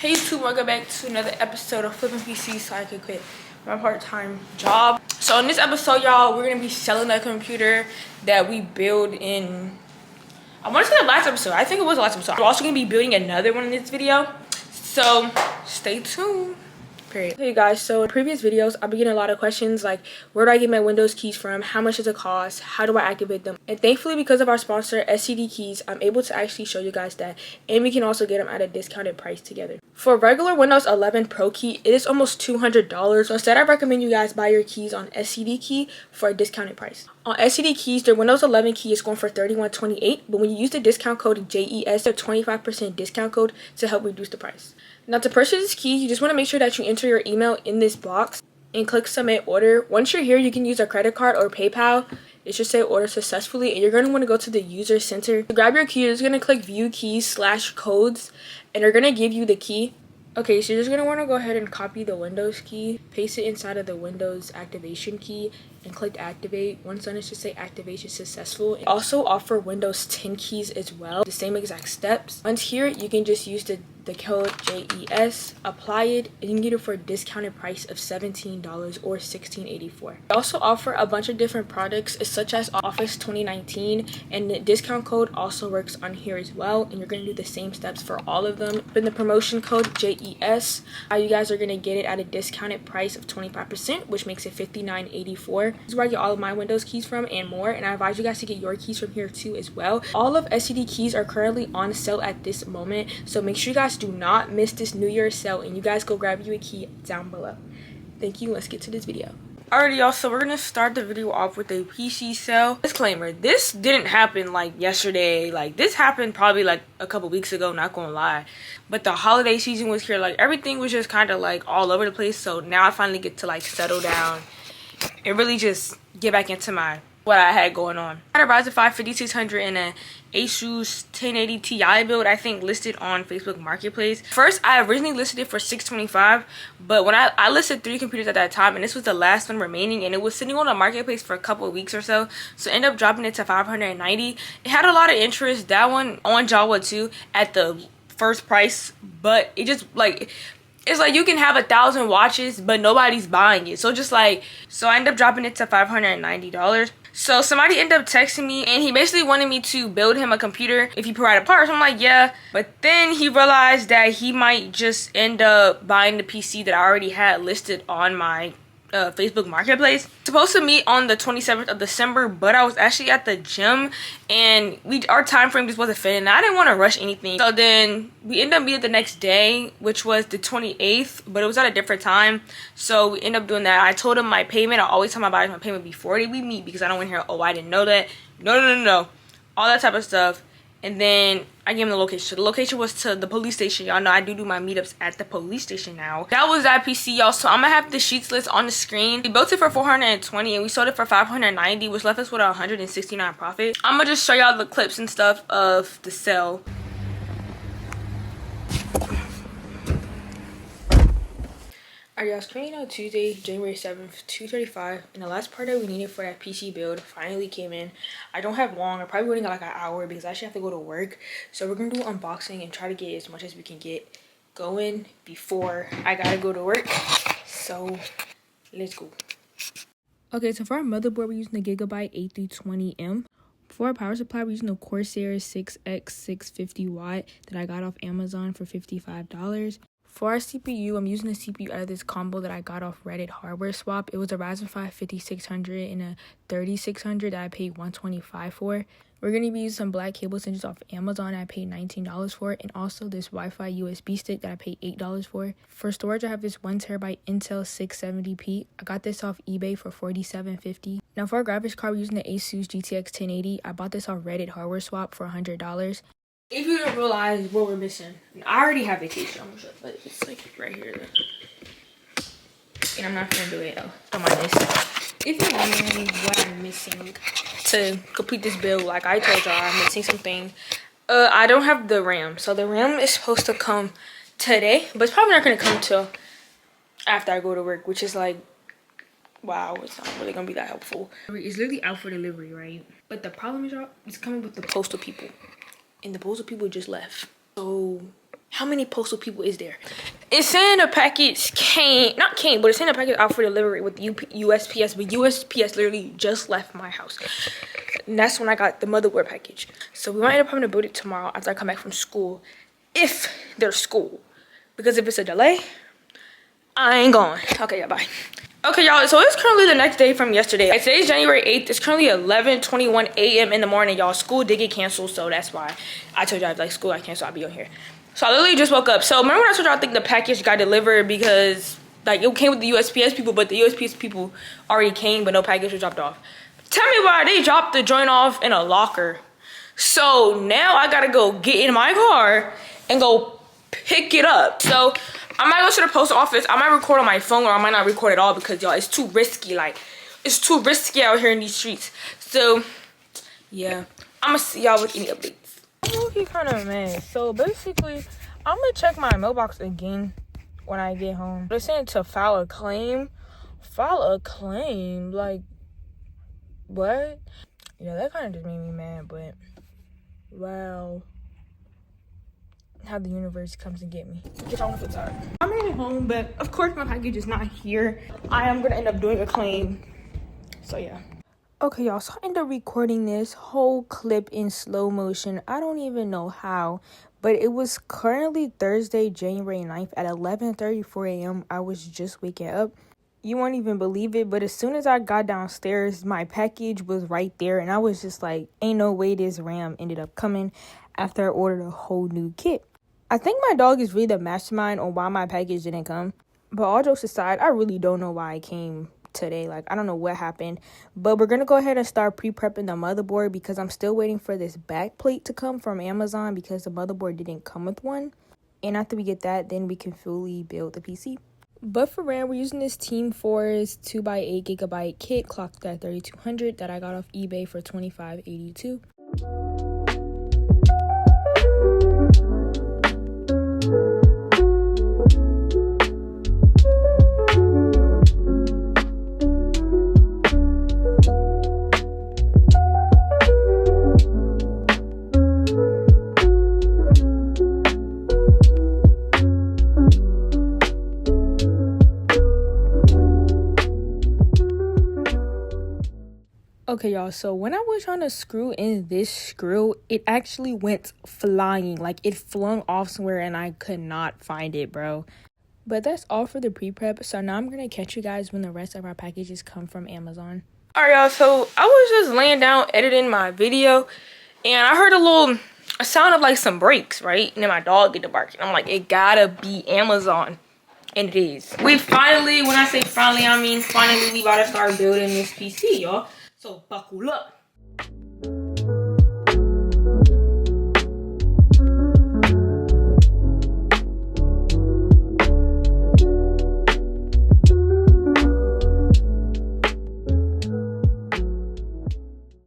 Hey YouTube, welcome back to another episode of Flipping PC so I could quit my part-time job. So in this episode, y'all, we're gonna be selling a computer that we build in, I want to say the last episode. I think it was the last episode. We're also gonna be building another one in this video. So stay tuned. Period. Hey guys, so in previous videos I've been getting a lot of questions like, where do I get my Windows keys from, how much does it cost, how do I activate them? And thankfully, because of our sponsor SCD Keys, I'm able to actually show you guys that, and we can also get them at a discounted price together. For regular Windows 11 Pro key, it is almost $200, so instead I recommend you guys buy your keys on SCD Key for a discounted price. On SCD Keys, their Windows 11 key is going for $31.28, but when you use the discount code JES, a 25% discount code to help reduce the price. Now, to purchase this key, you just want to make sure that you enter your email in this box and click submit order. Once you're here, you can use a credit card or PayPal. It should say order successfully, and you're going to want to go to the user center. To grab your key, you're just going to click view keys / codes, and they're going to give you the key. Okay, so you're just going to want to go ahead and copy the Windows key, paste it inside of the Windows activation key, and click activate. Once done, it should say activation successful. They also offer Windows 10 keys as well, the same exact steps. Once here, you can just use the code JES, apply it, and you can get it for a discounted price of $17 or $16.84. They also offer a bunch of different products such as Office 2019, and the discount code also works on here as well, and you're going to do the same steps for all of them. In the promotion code JES, you guys are going to get it at a discounted price of 25%, which makes it $59.84. This is where I get all of my Windows keys from and more, and I advise you guys to get your keys from here too as well. All of SCD Keys are currently on sale at this moment, so make sure you guys do not miss this New Year's sale, and you guys go grab you a key down below. Thank you. Let's get to this video. Alrighty, y'all, so we're gonna start the video off with a PC sale. Disclaimer, this didn't happen like yesterday. Like, this happened probably like a couple weeks ago, not gonna lie, but the holiday season was here. Like, everything was just kind of like all over the place, so now I finally get to like settle down and really just get back into what I had going on. I had a Ryzen 5 5600 and an Asus 1080 Ti build, I think, listed on Facebook Marketplace. First, I originally listed it for $625, but when I listed 3 computers at that time, and this was the last one remaining, and it was sitting on the marketplace for a couple of weeks or so, so I ended up dropping it to $590. It had a lot of interest, that one on Java too, at the first price, but it just like, it's like you can have 1,000 watches but nobody's buying it, so I ended up dropping it to $590. So somebody ended up texting me, and he basically wanted me to build him a computer if he provided parts. I'm like, yeah, but then he realized that he might just end up buying the PC that I already had listed on my Facebook Marketplace. Supposed to meet on the 27th of December, but I was actually at the gym, and our time frame just wasn't fitting. I didn't want to rush anything, so then we ended up meeting the next day, which was the 28th, but it was at a different time. So we ended up doing that. I told him my payment. I always tell my buyers my payment before we meet, because I don't want to hear, oh, I didn't know that. No, all that type of stuff. And then I gave him the location. So the location was to the police station. Y'all know I do my meetups at the police station now. That was that PC, y'all. So I'm gonna have the sheets list on the screen. We built it for $420 and we sold it for $590, which left us with $169 profit. I'm gonna just show y'all the clips and stuff of the sale. Alright, y'all, screen out Tuesday, January 7th, 2:35, and the last part that we needed for that PC build finally came in. I don't have long. I probably only got like an hour because I actually have to go to work. So we're gonna do an unboxing and try to get as much as we can get going before I gotta go to work. So let's go. Okay, so for our motherboard, we're using the Gigabyte A320M. For our power supply, we're using the Corsair 6X 650 watt that I got off Amazon for $55. For our CPU, I'm using a CPU out of this combo that I got off Reddit Hardware Swap. It was a Ryzen 5 5600 and a 3600 that I paid $125 for. We're going to be using some black cable extensions off Amazon that I paid $19 for, and also this Wi-Fi USB stick that I paid $8 for. For storage, I have this 1TB Intel 670p. I got this off eBay for $47.50. Now for our graphics card, we're using the Asus GTX 1080. I bought this off Reddit Hardware Swap for $100. If you don't realize what we're missing, I already have a case, but it's like right here. And I'm not gonna do it on my list. If you're wondering what I'm missing to complete this build, like I told y'all, I'm missing something. I don't have the RAM. So the RAM is supposed to come today, but it's probably not gonna come till after I go to work, which is like, wow, it's not really gonna be that helpful. It's literally out for delivery, right? But the problem is, y'all, it's coming with the postal people. And the postal people just left. So How many postal people is there? It's saying the package not came, but it's saying the package out for delivery with USPS, but USPS literally just left my house. And that's when I got the motherboard package. So we might end up having to build it tomorrow after I come back from school, if there's school. Because if it's a delay, I ain't going. Okay, yeah, bye. Okay, y'all, so it's currently the next day from yesterday. Like, today's January 8th. It's currently 11:21 a.m. in the morning, y'all. School did get canceled, so that's why I told y'all, like, school got canceled, I'll be on here. So I literally just woke up. So remember when I told y'all I think the package got delivered because, like, it came with the USPS people, but the USPS people already came, but no package was dropped off. Tell me why they dropped the joint off in a locker. So now I gotta go get in my car and go pick it up. So I might go to the post office. I might record on my phone, or I might not record at all because, y'all, it's too risky. Like, it's too risky out here in these streets. So, yeah. I'm gonna see y'all with any updates. I'm looking kind of mad. So, basically, I'm gonna check my mailbox again when I get home. They're saying to file a claim. File a claim? Like, what? Yeah, that kind of just made me mad, but, wow. How the universe comes and get me. Get on with the time. I made it home, but of course my package is not here. I am gonna end up doing a claim. So yeah. Okay, y'all, so I ended up recording this whole clip in slow motion. I don't even know how, but it was currently Thursday, January 9th at 11:34 a.m. I was just waking up. You won't even believe it, but as soon as I got downstairs, my package was right there, and I was just like, ain't no way this RAM ended up coming after I ordered a whole new kit. I think my dog is really the mastermind on why my package didn't come. But all jokes aside, I really don't know why it came today. Like, I don't know what happened. But we're going to go ahead and start pre-prepping the motherboard because I'm still waiting for this back plate to come from Amazon because the motherboard didn't come with one. And after we get that, then we can fully build the PC. But for RAM, we're using this Team Force 2x8 gigabyte kit clocked at 3200 that I got off eBay for $25.82. Okay, y'all, so when I was trying to screw in this screw, it actually went flying. Like, it flung off somewhere and I could not find it, bro. But that's all for the pre-prep. So now I'm going to catch you guys when the rest of our packages come from Amazon. All right, y'all, so I was just laying down editing my video and I heard a sound of like some brakes, right? And then my dog get to barking. I'm like, it gotta be Amazon. And it is. We finally, when I say finally, I mean finally, we about to start building this PC, y'all. So buckle up.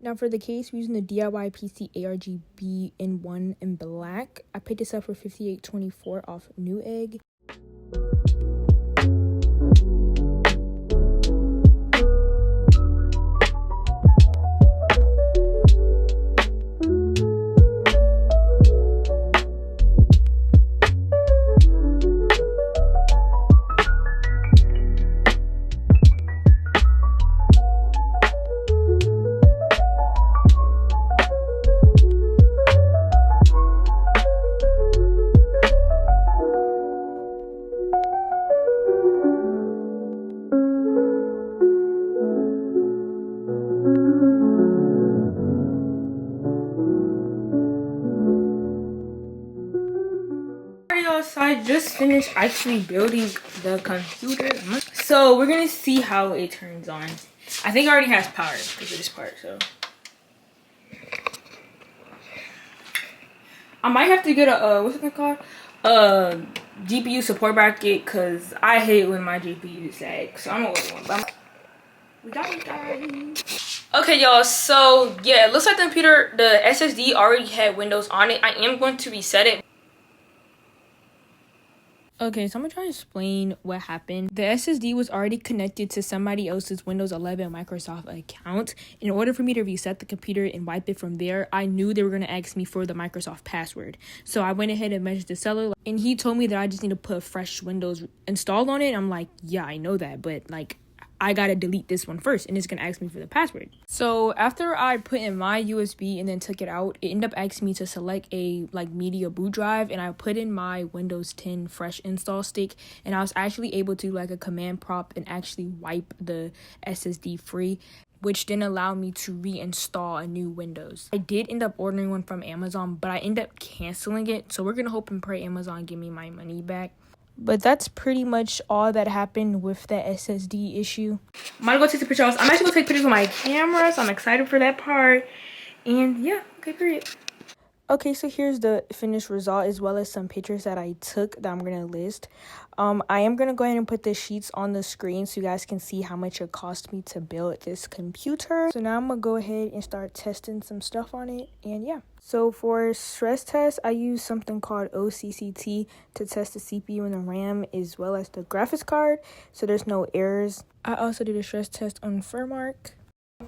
Now for the case, we're using the DIY PC ARGB in 1 in black. I picked this up for $58.24 off Newegg. So I just finished actually building the computer. So we're gonna see how it turns on. I think it already has power because of this part, so I might have to get a what's it called? GPU support bracket because I hate when my GPU sags. So I'm gonna order one. But we got it, guys. Okay, y'all. So yeah, it looks like the computer, the SSD already had Windows on it. I am going to reset it. Okay, so I'm gonna try to explain what happened. The SSD was already connected to somebody else's Windows 11 Microsoft account. In order for me to reset the computer and wipe it from there, I knew they were gonna ask me for the Microsoft password. So I went ahead and messaged the seller, and he told me that I just need to put fresh Windows installed on it. I'm like, yeah, I know that, but like, I gotta delete this one first, and it's gonna ask me for the password. So after I put in my USB and then took it out, it ended up asking me to select a media boot drive, and I put in my Windows 10 fresh install stick, and I was actually able to a command prompt and actually wipe the SSD free, which didn't allow me to reinstall a new Windows. I did end up ordering one from Amazon, but I ended up canceling it. So we're gonna hope and pray Amazon give me my money back. But that's pretty much all that happened with the SSD issue. I'm gonna go take the pictures. I'm actually gonna take pictures with my camera, so I'm excited for that part. And yeah, okay, period. Okay, so here's the finished result as well as some pictures that I took that I'm going to list. I am going to go ahead and put the sheets on the screen so you guys can see how much it cost me to build this computer. So now I'm going to go ahead and start testing some stuff on it. And yeah. So for stress test, I use something called OCCT to test the CPU and the RAM as well as the graphics card, so there's no errors. I also did a stress test on Furmark.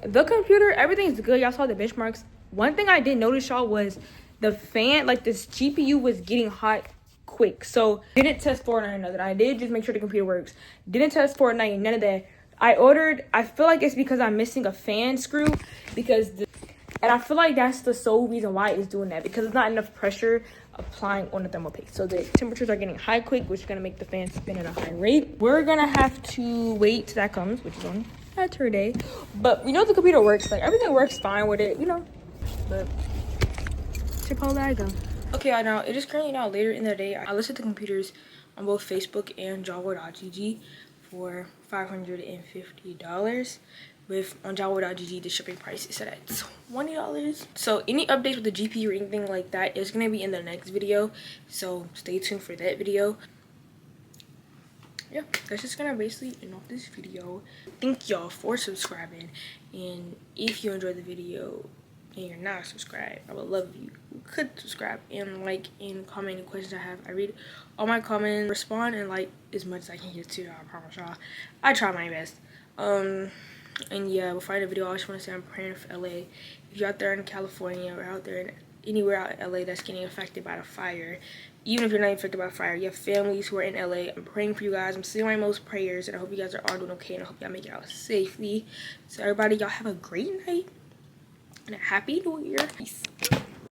The computer, everything's good. Y'all saw the benchmarks. One thing I did notice, y'all, was the fan, this GPU was getting hot quick. So didn't test Fortnite or nothing. I did just make sure the computer works. Didn't test Fortnite, none of that. I feel like it's because I'm missing a fan screw, and I feel like that's the sole reason why it's doing that, because it's not enough pressure applying on the thermal paste. So the temperatures are getting high quick, which is gonna make the fan spin at a high rate. We're gonna have to wait till that comes, which is on Saturday. But the computer works. Everything works fine with it, But how I go. Okay, I know it is currently now later in the day. I listed the computers on both Facebook and Java.gg for $550. On Java.gg, the shipping price is set at $20. So any updates with the GPU or anything like that is going to be in the next video. So stay tuned for that video. Yeah, that's just gonna basically end off this video. Thank y'all for subscribing, and if you enjoyed the video and you're not subscribed, I would love if you could subscribe and like and comment any questions I have. I read all my comments, respond, and like as much as I can get to. I promise y'all, I try my best. And yeah, before I end the video, I just want to say I'm praying for LA. If you're out there in California or out there in anywhere out in LA that's getting affected by the fire, even if you're not affected by fire, you have families who are in LA. I'm praying for you guys. I'm sending my most prayers, and I hope you guys are all doing okay, and I hope y'all make it out safely. So everybody, y'all have a great night and a happy new year. Peace.